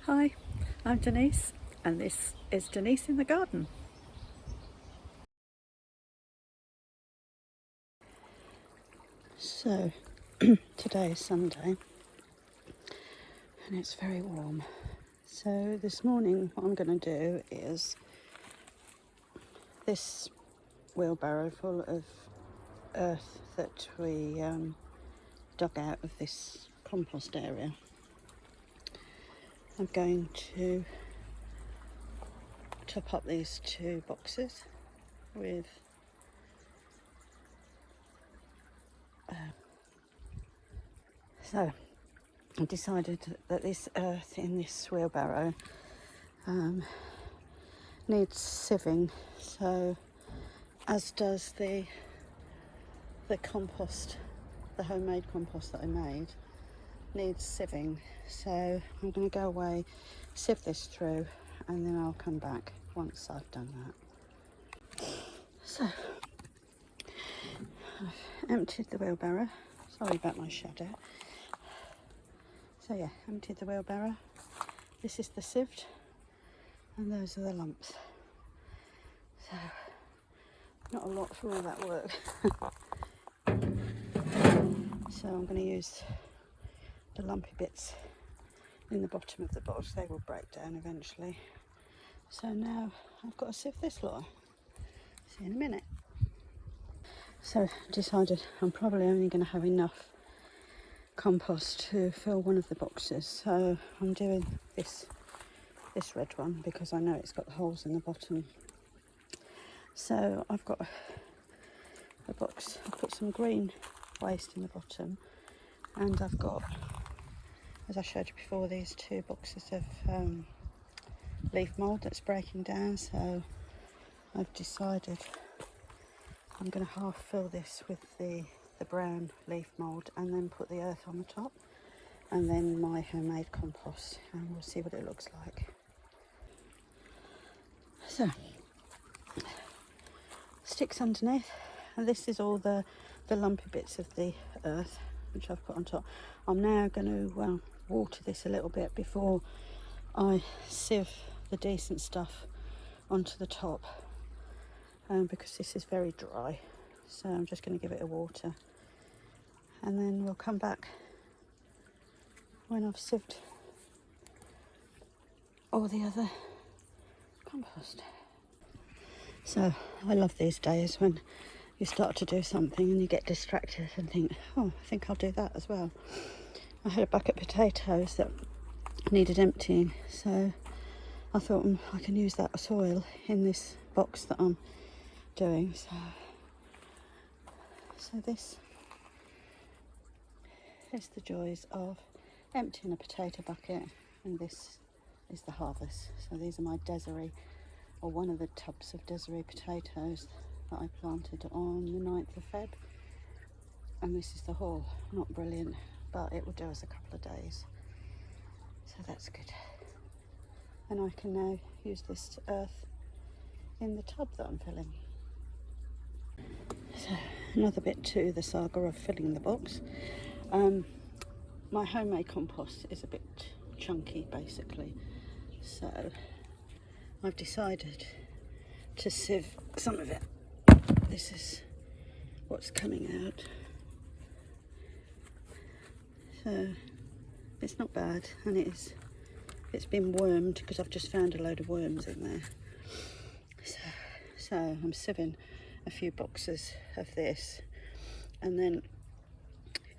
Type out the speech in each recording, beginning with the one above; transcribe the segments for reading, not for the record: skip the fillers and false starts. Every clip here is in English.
Hi, I'm Denise and this is Denise in the Garden. So today is Sunday and it's very warm. So this morning what I'm going to do is this wheelbarrow full of earth that we dug out of this compost area. I'm going to top up these two boxes with so I decided that this earth in this wheelbarrow needs sieving, so as does the compost, the homemade compost that I made needs sieving. So I'm going to go away, sieve this through, and then I'll come back once I've done that. So I've emptied the wheelbarrow. Sorry about my shadow. So yeah, emptied the wheelbarrow. This is the sieved, and those are the lumps. So not a lot for all that work. So I'm going to use the lumpy bits in the bottom of the box. They will break down eventually. So now I've got to sieve this lot. See you in a minute. So decided I'm probably only going to have enough compost to fill one of the boxes, so I'm doing this red one because I know it's got holes in the bottom. So I've got a box, I've put some green waste in the bottom, and I've got, as I showed you before, these two boxes of leaf mould that's breaking down. So I've decided I'm going to half fill this with the brown leaf mould and then put the earth on the top, and then my homemade compost, and we'll see what it looks like. So sticks underneath, and this is all the lumpy bits of the earth which I've put on top. I'm now going to water this a little bit before I sieve the decent stuff onto the top, because this is very dry. So I'm just going to give it a water, and then we'll come back when I've sieved all the other compost. So I love these days when you start to do something and you get distracted and think, oh, I think I'll do that as well. I had a bucket of potatoes that needed emptying, so I thought I can use that soil in this box that I'm doing. So this is the joys of emptying a potato bucket, and this is the harvest. So these are my Desiree, or one of the tubs of Desiree potatoes that I planted on the 9th of Feb, and this is the haul. Not brilliant, but it will do us a couple of days, so that's good. And I can now use this earth in the tub that I'm filling. So another bit to the saga of filling the box. My homemade compost is a bit chunky basically, so I've decided to sieve some of it. This is what's coming out. So it's not bad, and it's been wormed because I've just found a load of worms in there. So I'm sieving a few boxes of this, and then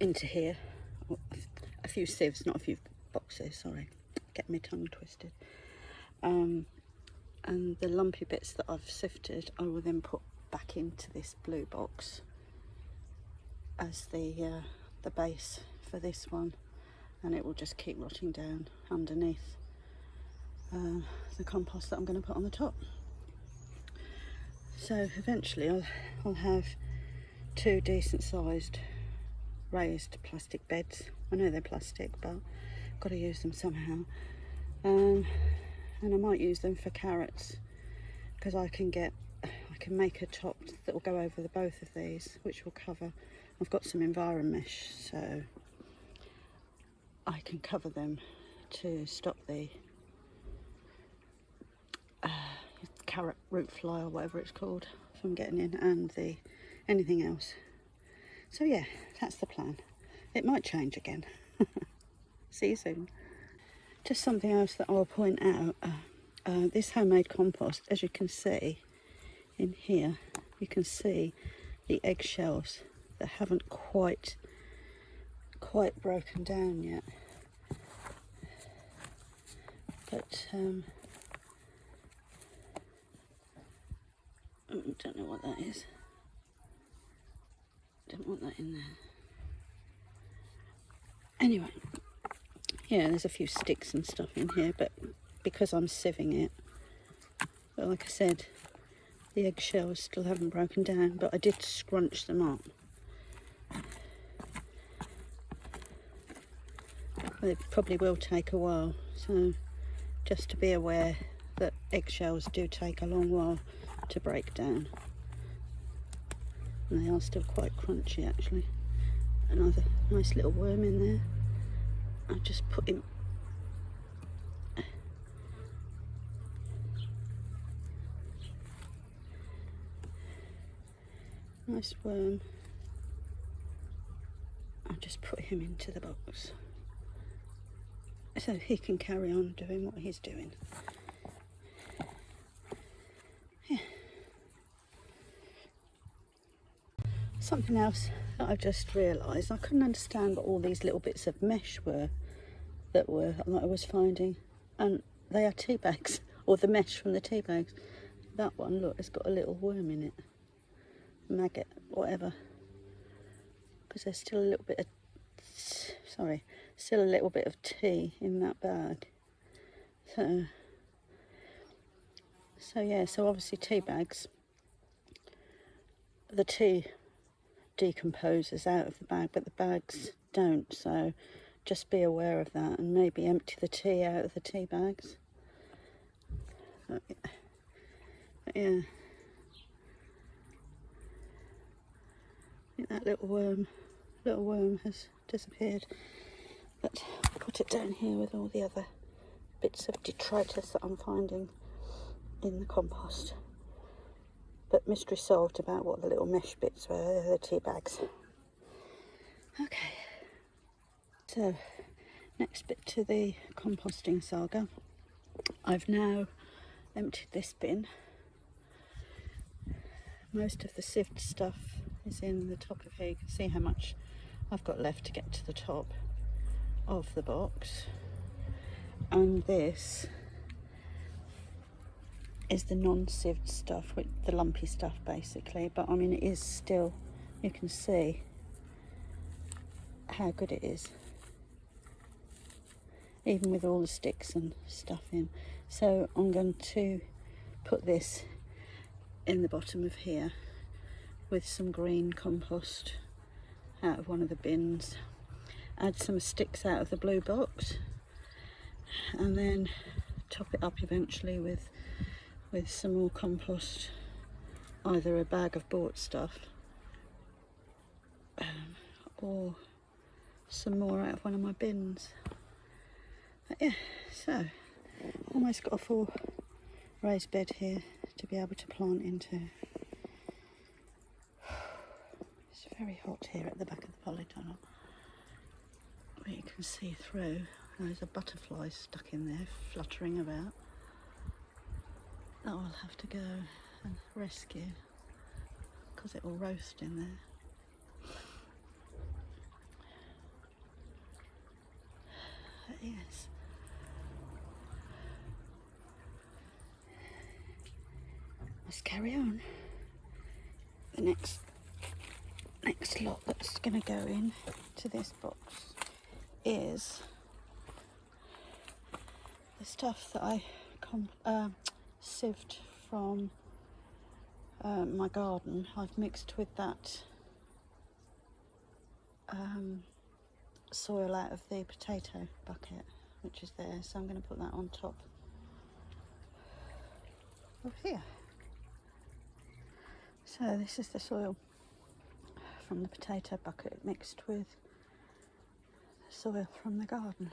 into here, a few sieves, not a few boxes, sorry, get my tongue twisted. And the lumpy bits that I've sifted I will then put back into this blue box as the base for this one, and it will just keep rotting down underneath the compost that I'm going to put on the top. So eventually I'll have two decent sized raised plastic beds. I know they're plastic, but I've got to use them somehow. And I might use them for carrots, because I can make a top that will go over both of these, which will cover. I've got some Environ mesh, so I can cover them to stop the carrot root fly or whatever it's called from getting in, and the anything else. So yeah, that's the plan. It might change again. See you soon. Just something else that I'll point out, this homemade compost, as you can see in here, you can see the eggshells that haven't quite broken down yet. But I don't know what that is. Don't want that in there. Anyway, yeah, there's a few sticks and stuff in here, but because I'm sieving it, but like I said, the eggshells still haven't broken down, but I did scrunch them up. It probably will take a while, so just to be aware that eggshells do take a long while to break down. And they are still quite crunchy actually. Another nice little worm in there. I've just put him. Nice worm. I'll just put him into the box so he can carry on doing what he's doing. Yeah. Something else that I've just realised, I couldn't understand what all these little bits of mesh were that I was finding, and they are tea bags, or the mesh from the tea bags. That one, look, it's got a little worm in it, maggot, whatever, because there's still a little bit of still a little bit of tea in that bag. So yeah, so obviously tea bags, the tea decomposes out of the bag, but the bags don't, so just be aware of that, and maybe empty the tea out of the tea bags. But yeah, I think that little worm has disappeared, but I'll put it down here with all the other bits of detritus that I'm finding in the compost. But mystery solved about what the little mesh bits were, the tea bags. Okay, so next bit to the composting saga. I've now emptied this bin. Most of the sieved stuff is in the top of here. You can see how much I've got left to get to the top of the box. And this is the non-sieved stuff, with the lumpy stuff basically, but I mean it is still, you can see how good it is, even with all the sticks and stuff in. So I'm going to put this in the bottom of here with some green compost out of one of the bins, add some sticks out of the blue box, and then top it up eventually with some more compost, either a bag of bought stuff or some more out of one of my bins. But yeah, so almost got a full raised bed here to be able to plant into. It's very hot here at the back of the Polytunnel, but you can see through. There's a butterfly stuck in there fluttering about that I'll have to go and rescue because it will roast in there. But yes, must carry on. The next lot that's going to go in to this box is the stuff that I sieved from my garden. I've mixed with that soil out of the potato bucket, which is there, so I'm going to put that on top of here. So this is the soil from the potato bucket mixed with the soil from the garden.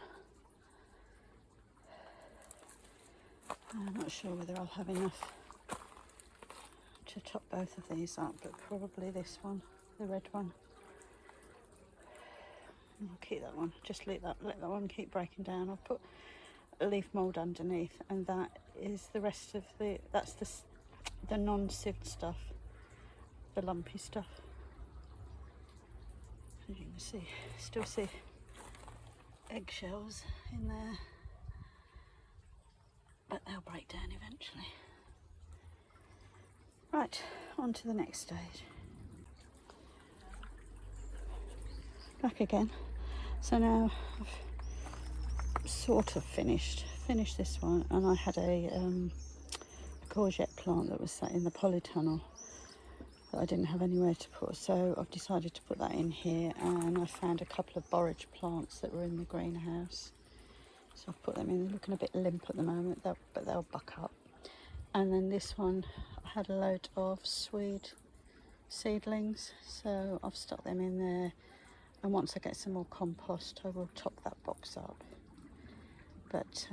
I'm not sure whether I'll have enough to top both of these up, but probably this one, the red one. I'll keep that one, just let that one keep breaking down. I'll put a leaf mould underneath, and that is the rest of that's the non-sieved stuff, the lumpy stuff. As you can see, still see eggshells in there, but they'll break down eventually. Right, on to the next stage. Back again. So now I've sort of finished this one, and I had a courgette plant that was sat in the Polytunnel that I didn't have anywhere to put, so I've decided to put that in here, and I found a couple of borage plants that were in the greenhouse, so I've put them in. They're looking a bit limp at the moment, but they'll buck up. And then this one, I had a load of swede seedlings, so I've stuck them in there, and once I get some more compost I will top that box up. But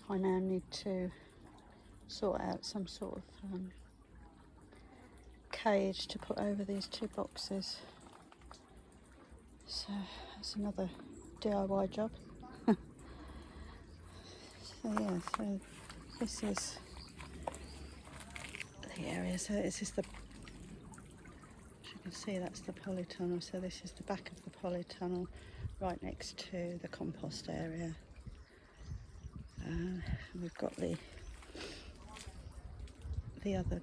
I now need to sort out some sort of cage to put over these two boxes, so that's another DIY job. So yeah, so this is the area. So this is the, as you can see, that's the polytunnel. So this is the back of the polytunnel, right next to the compost area. We've got the other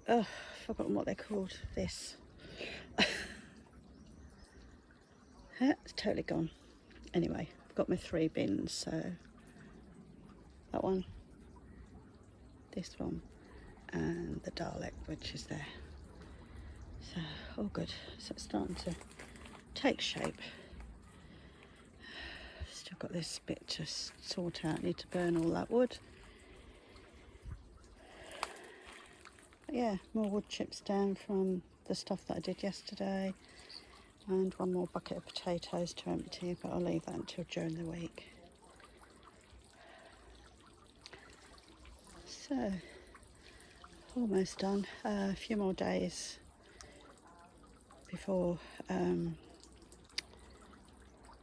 I've forgotten what they're called. This it's totally gone. Anyway, I've got my 3 bins, so that one, this one, and the Dalek, which is there. So all good. So it's starting to take shape. Still got this bit to sort out. Need to burn all that wood. But yeah, more wood chips down from the stuff that I did yesterday, and one more bucket of potatoes to empty, but I'll leave that until during the week. So almost done. A few more days before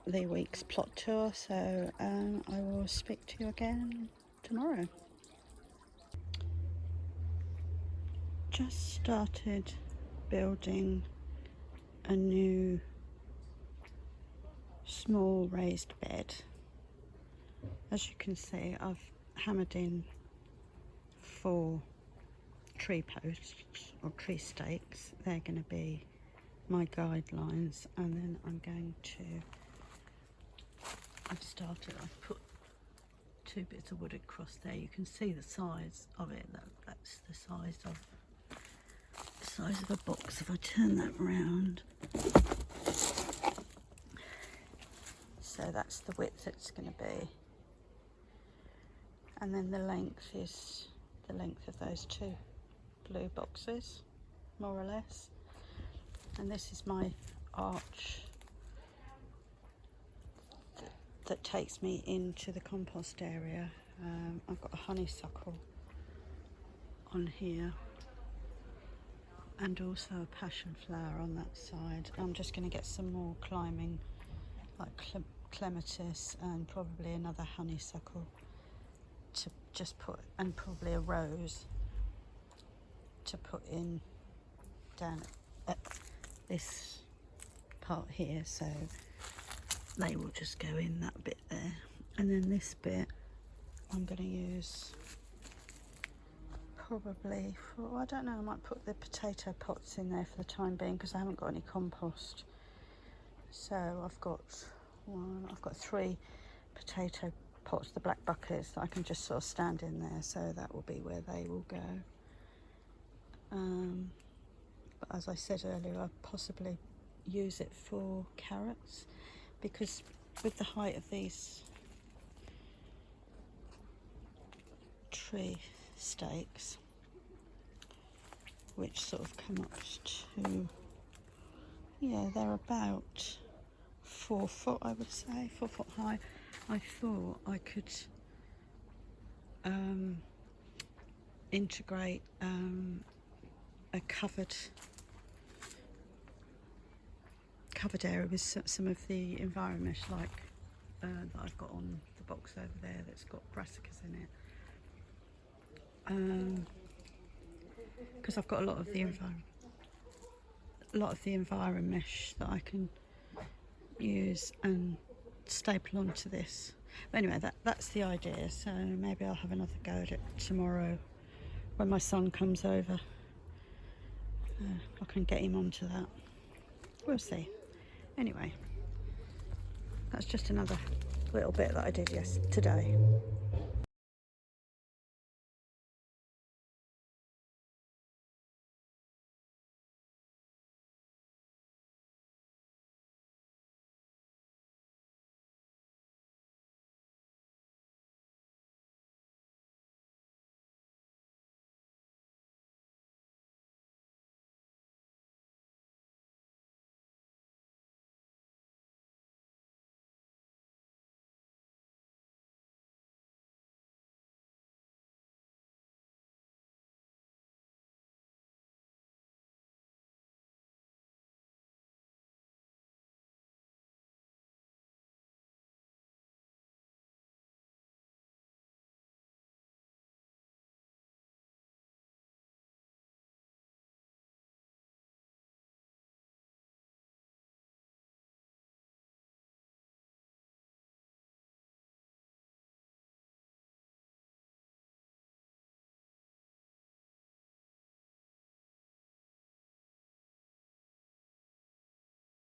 the week's plot tour, so I will speak to you again tomorrow. Just started building a new small raised bed. As you can see, I've hammered in 4 tree posts or tree stakes. They're going to be my guidelines, and then I'm going to, I've put 2 bits of wood across there. You can see the size of it. That's the size of a box. If I turn that around, so that's the width it's going to be, and then the length is the length of those 2 blue boxes, more or less. And this is my arch that takes me into the compost area. I've got a honeysuckle on here, and also a passion flower on that side. I'm just going to get some more climbing, like clematis, and probably another honeysuckle to just put, and probably a rose to put in down at this part here, so they will just go in that bit there. And then this bit I'm going to use probably for, I don't know, I might put the potato pots in there for the time being, because I haven't got any compost. So I've got 3 potato pots, the black buckets, that I can just sort of stand in there, so that will be where they will go. But as I said earlier, I'll possibly use it for carrots, because with the height of these tree stakes, which sort of come up to, yeah, they're about 4 foot, I would say, 4 foot high. I thought I could integrate a covered area with some of the environment mesh, like that I've got on the box over there that's got brassicas in it, because I've got a lot of the environment mesh that I can use and staple onto this. But anyway, that's the idea. So maybe I'll have another go at it tomorrow when my son comes over. I can get him onto that. We'll see. Anyway, that's just another little bit that I did today.